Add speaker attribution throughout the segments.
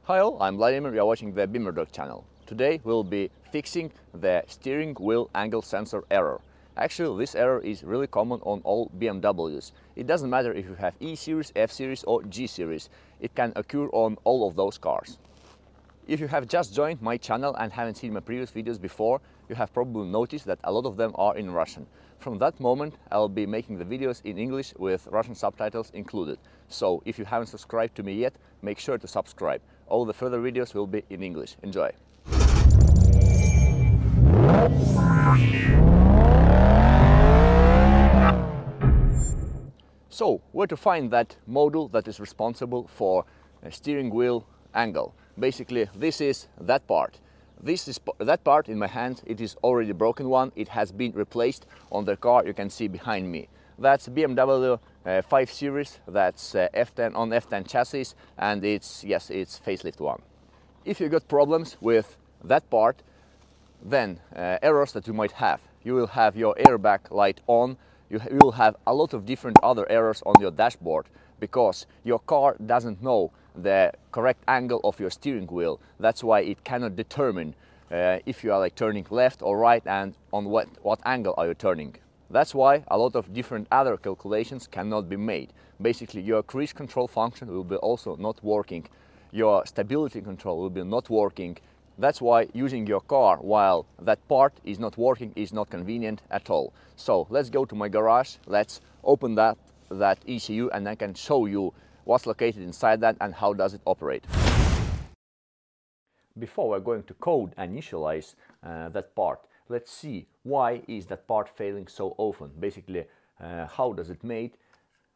Speaker 1: Hi all, I'm Vladimir, you are watching the BimmerDog channel. Today we'll be fixing the steering wheel angle sensor error. Actually, this error is really common on all BMWs. It doesn't matter if you have E series, F series or G series. It can occur on all of those cars. If you have just joined my channel and haven't seen my previous videos before, you have probably noticed that a lot of them are in Russian. From that moment, I'll be making the videos in English with Russian subtitles included. So if you haven't subscribed to me yet, make sure to subscribe. All the further videos will be in English. Enjoy! So, where to find that module that is responsible for steering wheel angle? Basically, this is that part. That part in my hand. It is already a broken one. It has been replaced on the car you can see behind me. That's BMW 5 Series. That's F10 on F10 chassis, and it's facelift one. If you got problems with that part, then errors that you might have. You will have your airbag light on. You will have a lot of different other errors on your dashboard because your car doesn't know the correct angle of your steering wheel. That's why it cannot determine if you are turning left or right and on what angle are you turning. That's why a lot of different other calculations cannot be made. Basically, your cruise control function will be also not working. Your stability control will be not working. That's why using your car while that part is not working is not convenient at all. So let's go to my garage, let's open that ECU and I can show you what's located inside that and how does it operate. Before we're going to code and initialize that part, let's see why is that part failing so often. Basically, how does it made,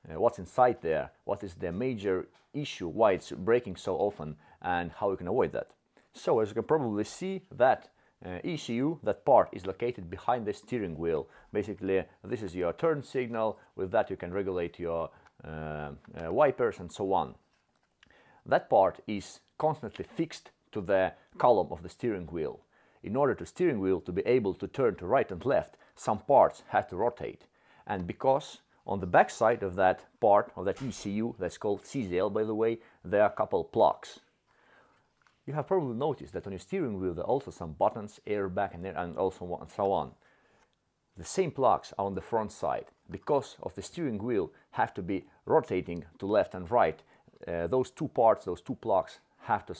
Speaker 1: what's inside there, what is the major issue, why it's breaking so often and how you can avoid that. So as you can probably see, that ECU, that part is located behind the steering wheel. Basically, this is your turn signal. With that you can regulate your wipers and so on. That part is constantly fixed to the column of the steering wheel. In order to steering wheel to be able to turn to right and left, some parts have to rotate. And because on the back side of that part, of that ECU, that's called CZL by the way, there are a couple plugs. You have probably noticed that on your steering wheel there are also some buttons, airbag and also so on. The same plugs are on the front side. Because of the steering wheel have to be rotating to left and right, those two parts, those two plugs have to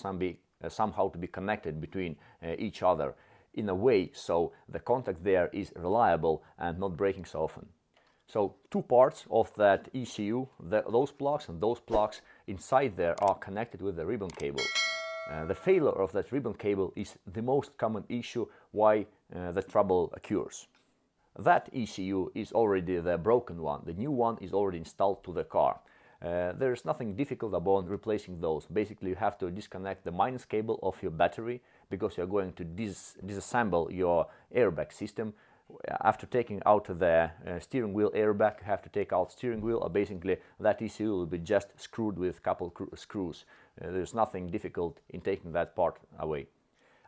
Speaker 1: somehow to be connected between each other in a way so the contact there is reliable and not breaking so often. So two parts of that ECU, those plugs and those plugs inside there are connected with the ribbon cable. The failure of that ribbon cable is the most common issue why the trouble occurs. That ECU is already the broken one. The new one is already installed to the car. There is nothing difficult about replacing those. Basically, you have to disconnect the minus cable of your battery because you're going to disassemble your airbag system. After taking out the steering wheel airbag, you have to take out steering wheel. Basically, that ECU will be just screwed with a couple screws. There's nothing difficult in taking that part away.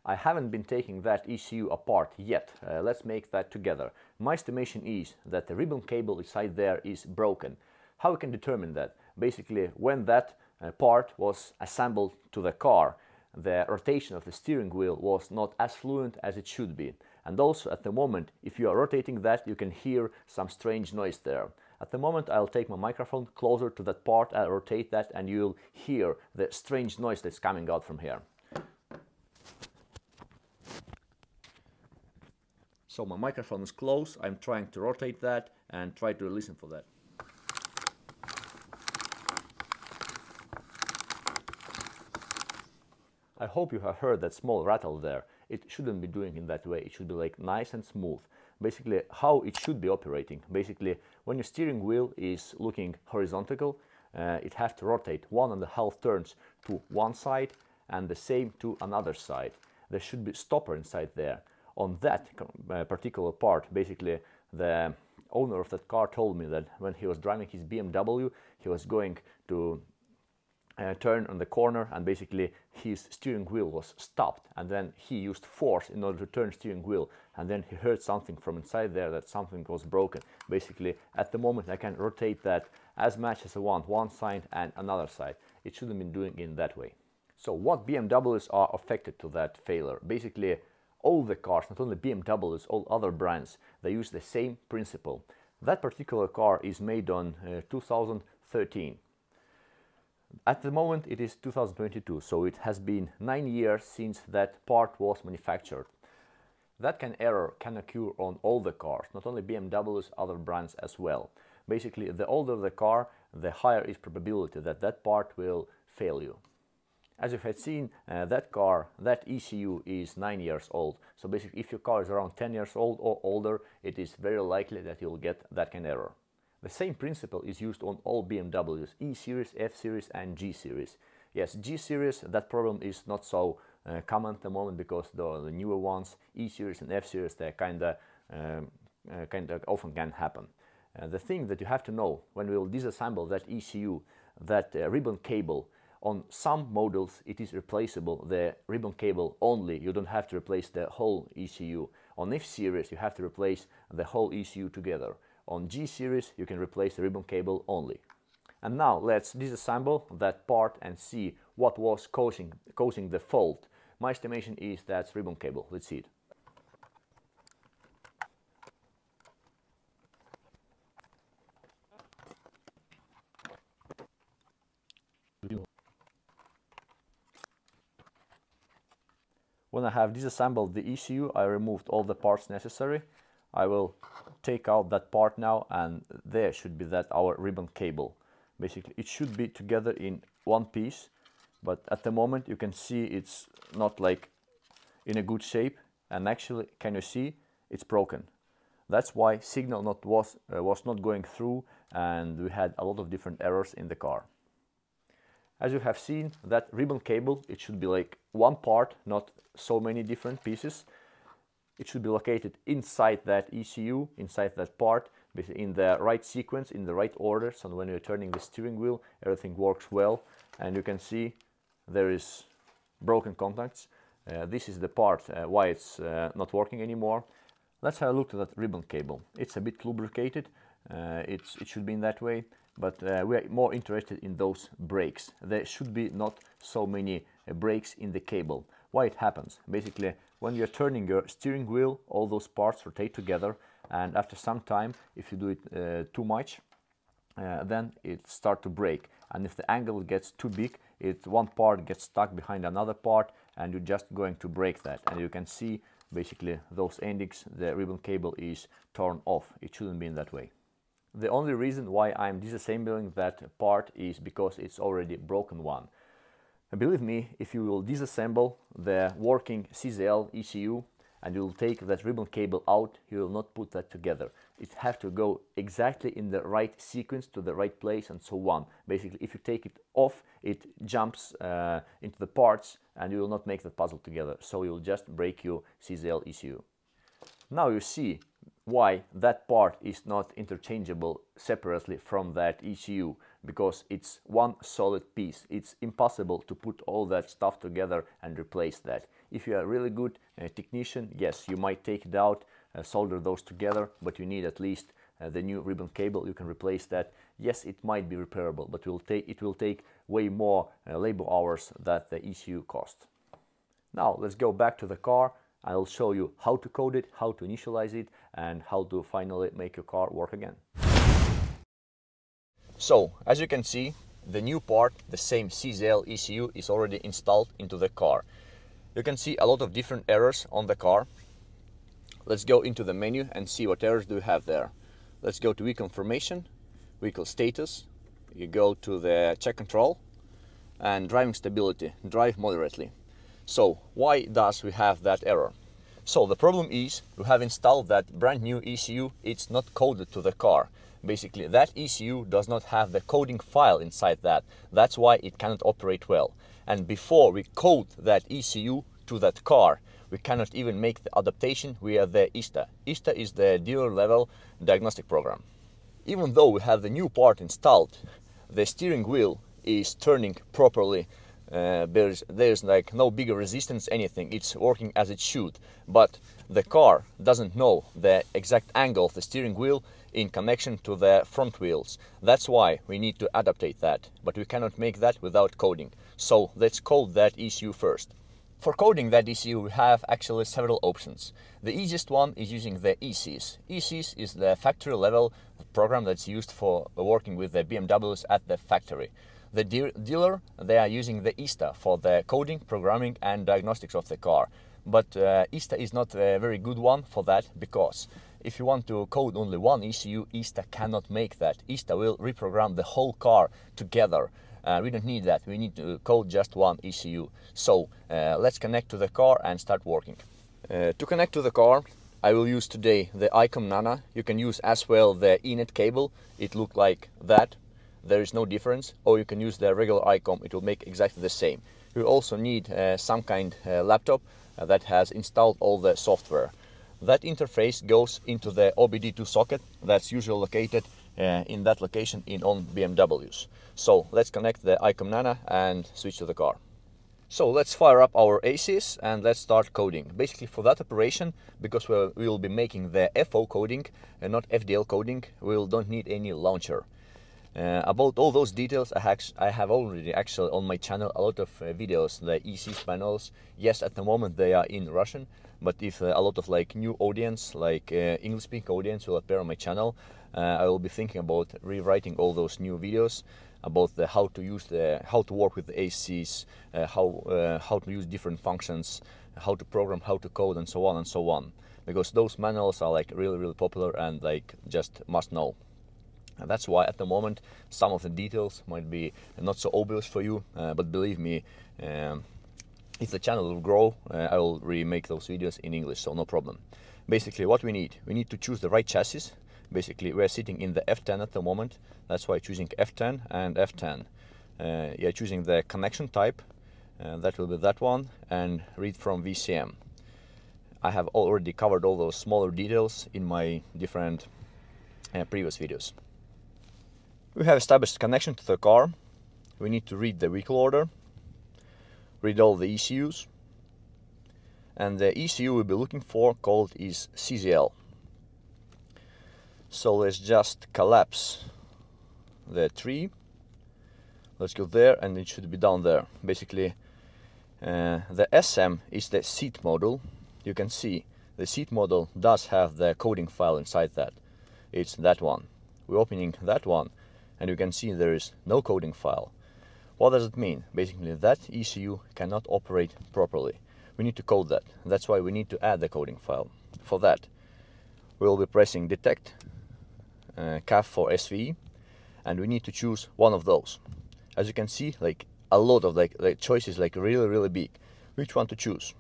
Speaker 1: I haven't been taking that ECU apart yet. Let's make that together. My estimation is that the ribbon cable inside there is broken. How we can determine that? Basically, when that part was assembled to the car, the rotation of the steering wheel was not as fluent as it should be. And also at the moment, if you are rotating that, you can hear some strange noise there. At the moment, I'll take my microphone closer to that part, I'll rotate that, and you'll hear the strange noise that's coming out from here. So my microphone is close, I'm trying to rotate that and try to listen for that. I hope you have heard that small rattle there. It shouldn't be doing in that way. It should be nice and smooth. Basically, how it should be operating. Basically, when your steering wheel is looking horizontal, it has to rotate 1.5 turns to one side and the same to another side. There should be a stopper inside there. On that particular part, basically, the owner of that car told me that when he was driving his BMW, he was going to turn on the corner and basically his steering wheel was stopped, and then he used force in order to turn steering wheel, and then he heard something from inside there that something was broken. Basically at the moment I can rotate that as much as I want, one side and another side. It shouldn't be doing in that way. So what BMWs are affected to that failure? Basically, all the cars, not only BMWs, all other brands, they use the same principle. That particular car is made on 2013. At the moment it is 2022, so it has been 9 years since that part was manufactured. That kind of error can occur on all the cars, not only BMWs, other brands as well. Basically, the older the car, the higher is probability that that part will fail you. As you had seen, that car, that ECU is 9 years old. So basically, if your car is around 10 years old or older, it is very likely that you'll get that kind of error. The same principle is used on all BMWs, E-Series, F-Series and G-Series. Yes, G-Series, that problem is not so common at the moment because the newer ones, E-Series and F-Series, they kind of often can happen. The thing that you have to know when we will disassemble that ECU, that ribbon cable, on some models it is replaceable, the ribbon cable only, you don't have to replace the whole ECU. On F-Series you have to replace the whole ECU together. On G-Series you can replace the ribbon cable only. And now let's disassemble that part and see what was causing the fault. My estimation is that's ribbon cable. Let's see it. When I have disassembled the ECU, I removed all the parts necessary. I will take out that part now, and there should be that our ribbon cable. Basically, it should be together in one piece, but at the moment you can see it's not like in a good shape, and actually, can you see, it's broken. That's why signal was not going through, and we had a lot of different errors in the car. As you have seen, that ribbon cable, it should be like one part, not so many different pieces. It should be located inside that ECU, inside that part, in the right sequence, in the right order. So when you're turning the steering wheel, everything works well. And you can see there is broken contacts. This is the part why it's not working anymore. Let's have a look at that ribbon cable. It's a bit lubricated. It should be in that way. But we are more interested in those brakes. There should be not so many brakes in the cable. Why it happens? Basically, when you're turning your steering wheel, all those parts rotate together, and after some time, if you do it too much, then it starts to break. And if the angle gets too big, one part gets stuck behind another part, and you're just going to break that. And you can see, basically, those endings, the ribbon cable is torn off. It shouldn't be in that way. The only reason why I'm disassembling that part is because it's already a broken one. Believe me, if you will disassemble the working CZL ECU and you will take that ribbon cable out, you will not put that together. It has to go exactly in the right sequence, to the right place, and so on. Basically, if you take it off, it jumps into the parts and you will not make the puzzle together. So you will just break your CZL ECU. Now you see why that part is not interchangeable separately from that ECU, because it's one solid piece. It's impossible to put all that stuff together and replace that. If you are a really good technician, yes, you might take it out, solder those together, but you need at least the new ribbon cable. You can replace that. Yes, it might be repairable, but it will take way more labor hours that the ECU costs. Now let's go back to the car. I'll show you how to code it, how to initialize it, and how to finally make your car work again. So, as you can see, the new part, the same CZL ECU, is already installed into the car. You can see a lot of different errors on the car. Let's go into the menu and see what errors do we have there. Let's go to vehicle information, vehicle status. You go to the check control and driving stability, drive moderately. So why does we have that error? So the problem is we have installed that brand new ECU. It's not coded to the car. Basically, that ECU does not have the coding file inside that. That's why it cannot operate well. And before we code that ECU to that car, we cannot even make the adaptation via the ISTA. ISTA is the dealer level diagnostic program. Even though we have the new part installed, the steering wheel is turning properly. There's like no bigger resistance, anything. It's working as it should, but the car doesn't know the exact angle of the steering wheel. in connection to the front wheels. That's why we need to adaptate that, but we cannot make that without coding. So let's code that ECU first. For coding that ECU, we have actually several options. The easiest one is using the ECS. ECS is the factory level program that's used for working with the BMWs at the factory. The dealer, they are using the ISTA for the coding, programming and diagnostics of the car. But ISTA is not a very good one for that, because if you want to code only one ECU, ISTA cannot make that. ISTA will reprogram the whole car together. We don't need that. We need to code just one ECU. So let's connect to the car and start working. To connect to the car, I will use today the ICOM Nano. You can use as well the eNet cable. It looks like that. There is no difference. Or you can use the regular ICOM. It will make exactly the same. You also need some kind laptop that has installed all the software. That interface goes into the OBD2 socket that's usually located in that location on BMWs. So let's connect the ICOM Nano and switch to the car. So let's fire up our ACs and let's start coding. Basically for that operation, because we will be making the FO coding and not FDL coding, we don't need any launcher. About all those details, I have already actually on my channel a lot of videos, the ECs panels. Yes, at the moment they are in Russian, but if a lot of new audience, English speaking audience will appear on my channel, I will be thinking about rewriting all those new videos about how to work with the ACs, how to use different functions, how to program, how to code, and so on and so on. Because those manuals are really popular and just must know. And that's why at the moment some of the details might be not so obvious for you, but believe me, if the channel will grow, I will remake those videos in English, so no problem. Basically what we need to choose the right chassis. Basically we're sitting in the F10 at the moment, that's why choosing F10 and F10. You're choosing the connection type, that will be that one, and read from VCM. I have already covered all those smaller details in my different previous videos. We have established connection to the car. We need to read the vehicle order, read all the ECUs, and the ECU we'll be looking for called is CZL. So let's just collapse the tree. Let's go there and it should be down there. Basically the SM is the seat module. You can see the seat module does have the coding file inside that. It's that one. We're opening that one and you can see there is no coding file. What does it mean? Basically that ECU cannot operate properly. We need to code that. That's why we need to add the coding file. For that we will be pressing detect CAF for SVE, and we need to choose one of those. As you can see, a lot of the choices really big. Which one to choose?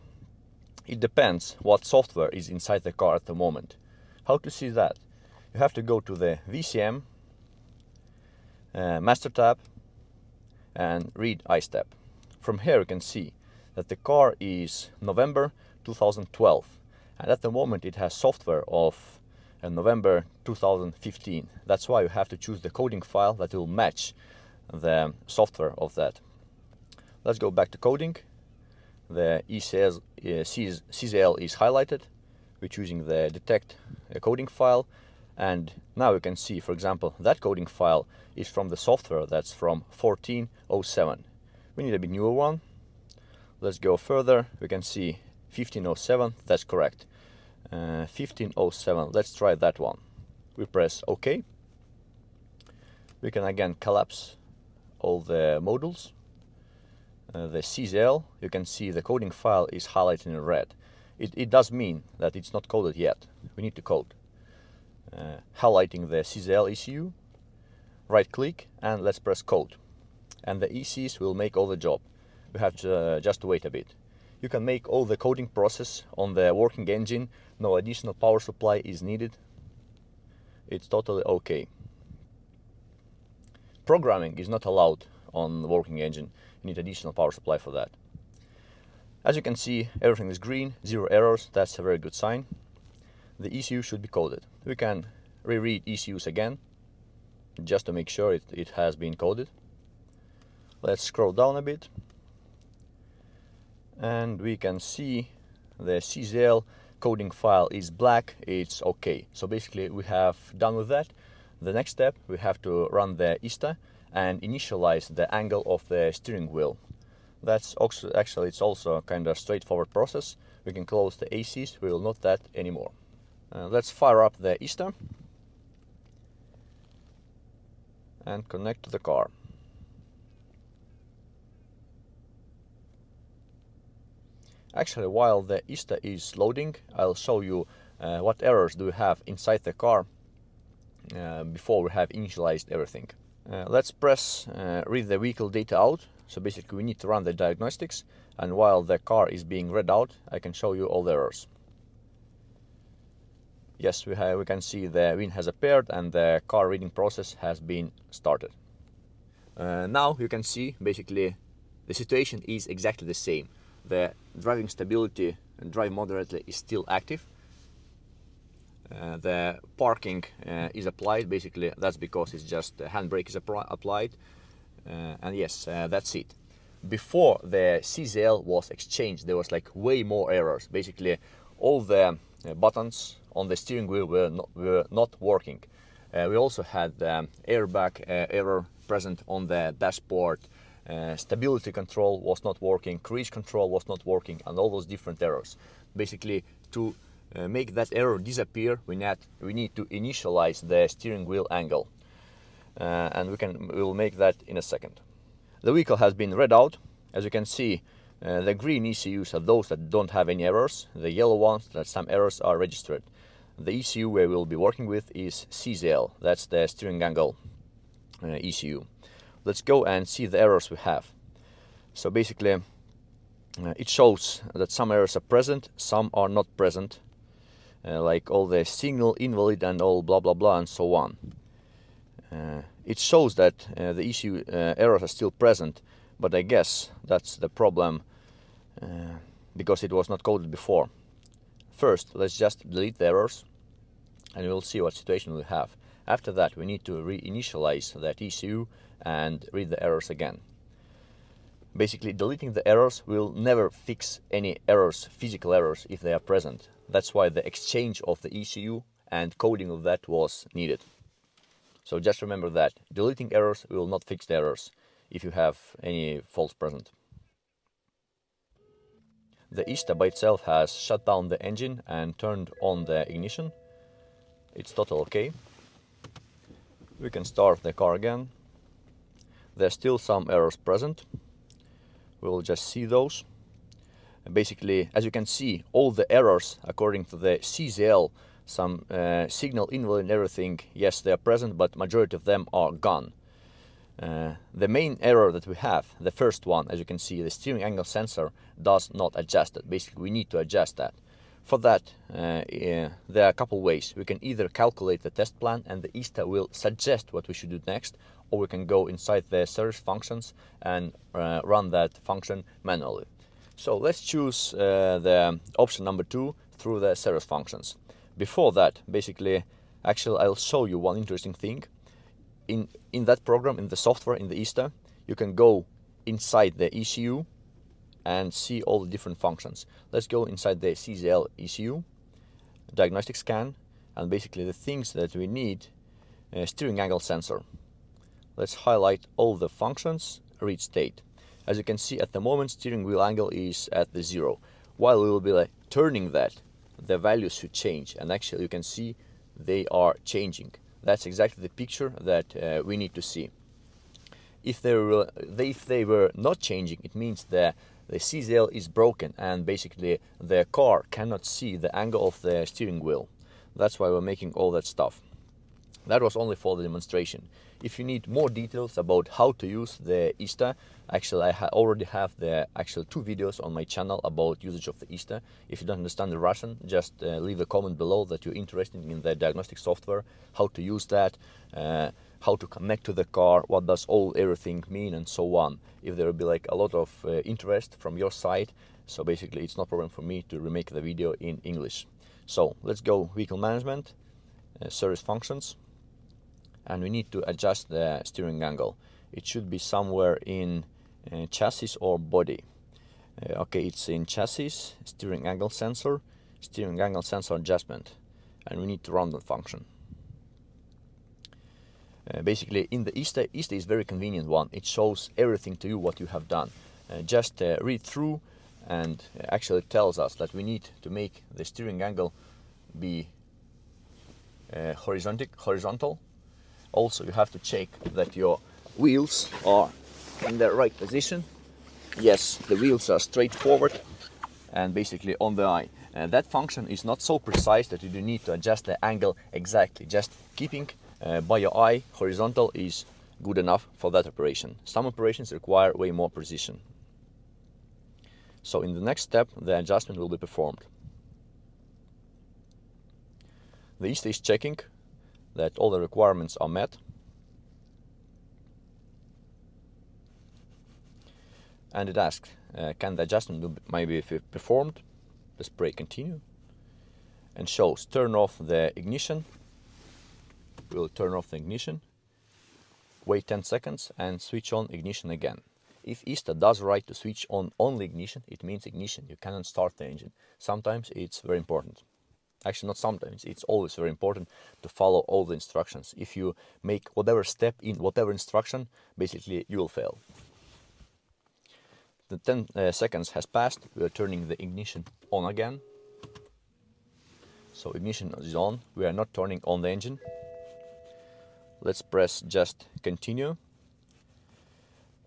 Speaker 1: It depends what software is inside the car at the moment. How to see that? You have to go to the VCM, Master tab, and read iStep. From here you can see that the car is November 2012, and at the moment it has software of November 2015. That's why you have to choose the coding file that will match the software of that. Let's go back to coding. The CZL is highlighted. We're choosing the detect coding file, and now you can see, for example, that coding file is from the software that's from 1407. We need a bit newer one. Let's go further. We can see 1507. That's correct. 1507. Let's try that one. We press OK. We can again collapse all the modules. The CZL, you can see the coding file is highlighted in red. It does mean that it's not coded yet. We need to code. Highlighting the CZL ECU, right click, and let's press code. And the ECs will make all the job. We have to just wait a bit. You can make all the coding process on the working engine. No additional power supply is needed. It's totally okay. Programming is not allowed on the working engine. You need additional power supply for that. As you can see, everything is green, 0 errors. That's a very good sign. The ECU should be coded. We can reread ECUs again, just to make sure it has been coded. Let's scroll down a bit. And we can see the CZL coding file is black, it's okay. So basically we have done with that. The next step, we have to run the ISTA and initialize the angle of the steering wheel. That's also, actually it's also a kind of straightforward process. We can close the ACs, we will not that anymore. Let's fire up the ISTA and connect to the car. Actually, while the ISTA is loading, I'll show you what errors do we have inside the car before we have initialized everything. Let's press read the vehicle data out. So basically we need to run the diagnostics, and while the car is being read out, I can show you all the errors. Yes, we can see the VIN has appeared and the car reading process has been started. Now you can see basically the situation is exactly the same. The driving stability and drive moderately is still active. The parking is applied, basically that's because it's just the handbrake is applied. And yes, that's it. Before the CZL was exchanged, there was like way more errors. Basically all the buttons on the steering wheel were not working. We also had airbag error present on the dashboard. Stability control was not working, cruise control was not working, and all those different errors. Basically, to make that error disappear, we need to initialize the steering wheel angle, and we will make that in a second. The vehicle has been read out. As you can see, the green ECUs are those that don't have any errors. The yellow ones, that some errors are registered. The ECU we will be working with is CZL. That's the steering angle ECU. Let's go and see the errors we have. So basically it shows that some errors are present, some are not present, like all the signal invalid and all blah blah blah and so on. It shows that the ECU errors are still present, but I guess that's the problem because it was not coded before. First, let's just delete the errors and we'll see what situation we have. After that, we need to reinitialize that ECU and read the errors again. Basically, deleting the errors will never fix any errors, physical errors, if they are present. That's why the exchange of the ECU and coding of that was needed. So just remember that deleting errors will not fix the errors if you have any faults present. The ISTA by itself has shut down the engine and turned on the ignition. It's total okay. We can start the car again. There's still some errors present. We'll just see those. Basically, as you can see, all the errors according to the CZL, some signal invalid and everything, yes, they are present, but majority of them are gone. The main error that we have, the first one, as you can see, the steering angle sensor does not adjust it. Basically, we need to adjust that. For that, there are a couple ways. We can either calculate the test plan and the ISTA will suggest what we should do next, or we can go inside the service functions and run that function manually. So let's choose the option number 2 through the service functions. Before that, basically, actually I'll show you one interesting thing. In that program, in the software, in the ISTA, you can go inside the ECU and see all the different functions. Let's go inside the CZL ECU, diagnostic scan, and basically the things that we need, steering angle sensor. Let's highlight all the functions, read state. As you can see at the moment, steering wheel angle is at the 0. While we will be turning that, the values should change, and actually you can see they are changing. That's exactly the picture that we need to see. If they were not changing, it means that the CZL is broken and basically the car cannot see the angle of the steering wheel. That's why we're making all that stuff. That was only for the demonstration. If you need more details about how to use the ISTA, actually I already have the actual 2 videos on my channel about usage of the ISTA. If you don't understand the Russian, just leave a comment below that you're interested in the diagnostic software, how to use that, how to connect to the car, what does everything mean, and so on. If there will be like a lot of interest from your side, so basically it's no problem for me to remake the video in English. So let's go vehicle management, service functions, and we need to adjust the steering angle. It should be somewhere in chassis or body. Okay, it's in chassis, steering angle sensor, steering angle sensor adjustment, and we need to run that function. Basically, in the ISTA is very convenient one. It shows everything to you what you have done. Just read through, and actually tells us that we need to make the steering angle be horizontal. Also, you have to check that your wheels are in the right position. Yes, the wheels are straight forward and basically on the eye. That function is not so precise that you do need to adjust the angle exactly. Just keeping by your eye horizontal is good enough for that operation. Some operations require way more precision. So in the next step, the adjustment will be performed. The ISTA is checking that all the requirements are met. And it asks, can the adjustment maybe be performed? Let's press continue. And shows turn off the ignition. We'll turn off the ignition. Wait 10 seconds and switch on ignition again. If ISTA does write to switch on only ignition, it means ignition. You cannot start the engine. Sometimes it's very important. Actually, not sometimes, it's always very important to follow all the instructions. If you make whatever step in whatever instruction, basically you will fail. The 10 seconds has passed. We are turning the ignition on again. So ignition is on. We are not turning on the engine. Let's press just continue.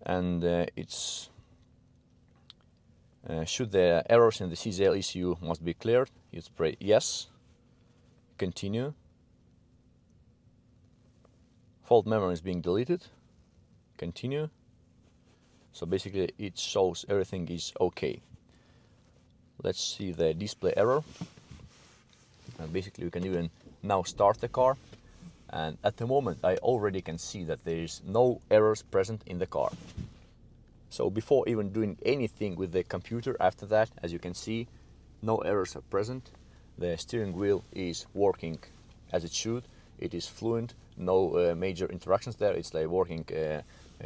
Speaker 1: And should the errors in the CZL ECU must be cleared, you press yes, continue. Fault memory is being deleted, continue. So basically it shows everything is okay. Let's see the display error. And basically we can even now start the car. And at the moment I already can see that there is no errors present in the car. So before even doing anything with the computer after that, as you can see, no errors are present. The steering wheel is working as it should. It is fluent, no major interactions there. It's like working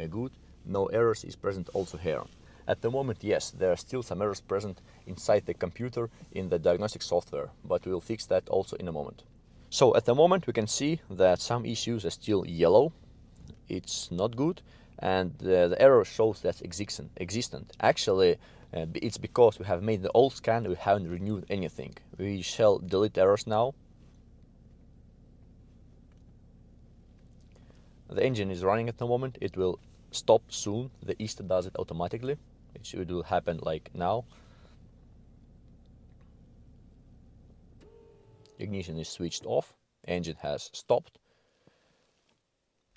Speaker 1: good. No errors is present also here. At the moment, yes, there are still some errors present inside the computer in the diagnostic software, but we will fix that also in a moment. So at the moment we can see that some ECUs are still yellow. It's not good, and the error shows that's existent. Actually, it's because we have made the old scan, we haven't renewed anything. We shall delete errors now. The engine is running at the moment. It will stop soon. The ISTA does it automatically. It will happen like now. Ignition is switched off, engine has stopped.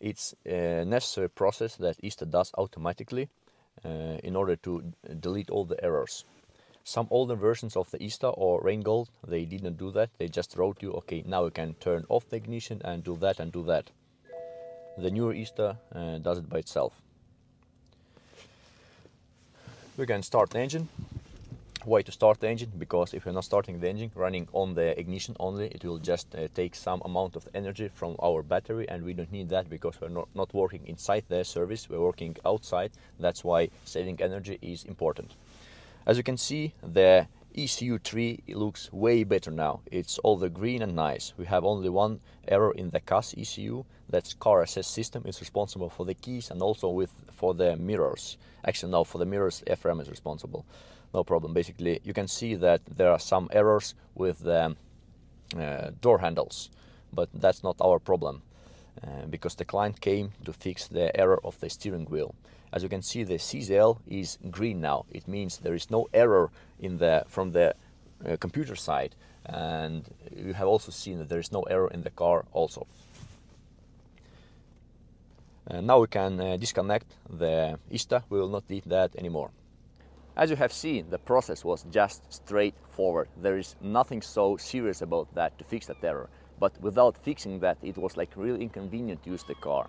Speaker 1: It's a necessary process that ISTA does automatically in order to delete all the errors. Some older versions of the ISTA or Rheingold, they didn't do that. They just wrote you, okay, now you can turn off the ignition and do that and do that. The newer ISTA does it by itself. We can start the engine. Why to start the engine? Because if you're not starting the engine, running on the ignition only, it will just take some amount of energy from our battery, and we don't need that because we're not working inside the service, we're working outside. That's why saving energy is important. As you can see, the ECU3 looks way better now. It's all the green and nice. We have only one error in the CAS ECU. That's car assist system is responsible for the keys and also for the mirrors. Actually, no, for the mirrors, FRM is responsible. No problem. Basically, you can see that there are some errors with the door handles, but that's not our problem because the client came to fix the error of the steering wheel. As you can see, the CZL is green now. It means there is no error from the computer side, and you have also seen that there is no error in the car also. Now we can disconnect the ISTA. We will not need that anymore. As you have seen, the process was just straightforward. There is nothing so serious about that to fix that error. But without fixing that, it was like really inconvenient to use the car.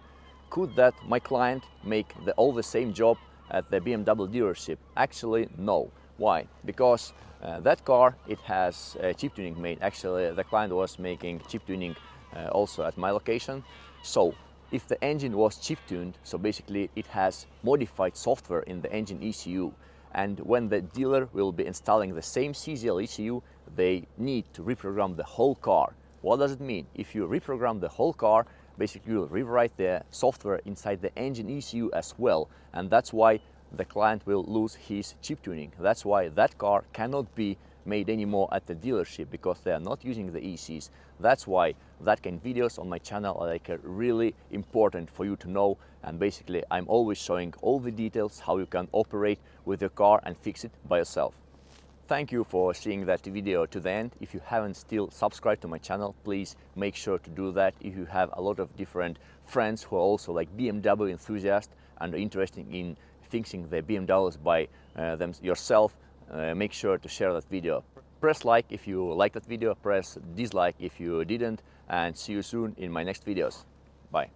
Speaker 1: Could that my client make all the same job at the BMW dealership? Actually, no. Why? Because that car, it has chip tuning made. Actually, the client was making chip tuning also at my location. So if the engine was chip tuned, so basically it has modified software in the engine ECU. and when the dealer will be installing the same CZL ECU, they need to reprogram the whole car. What does it mean? If you reprogram the whole car, basically you'll rewrite the software inside the engine ECU as well, and that's why the client will lose his chip tuning. That's why that car cannot be made anymore at the dealership, because they are not using the ECs. That's why that kind of videos on my channel are like really important for you to know, and basically I'm always showing all the details how you can operate with your car and fix it by yourself. Thank you for seeing that video to the end. If you haven't still subscribed to my channel, please make sure to do that. If you have a lot of different friends who are also like BMW enthusiasts and are interested in fixing the BMWs by yourself, make sure to share that video. Press like if you like that video, press dislike if you didn't, and see you soon in my next videos. Bye.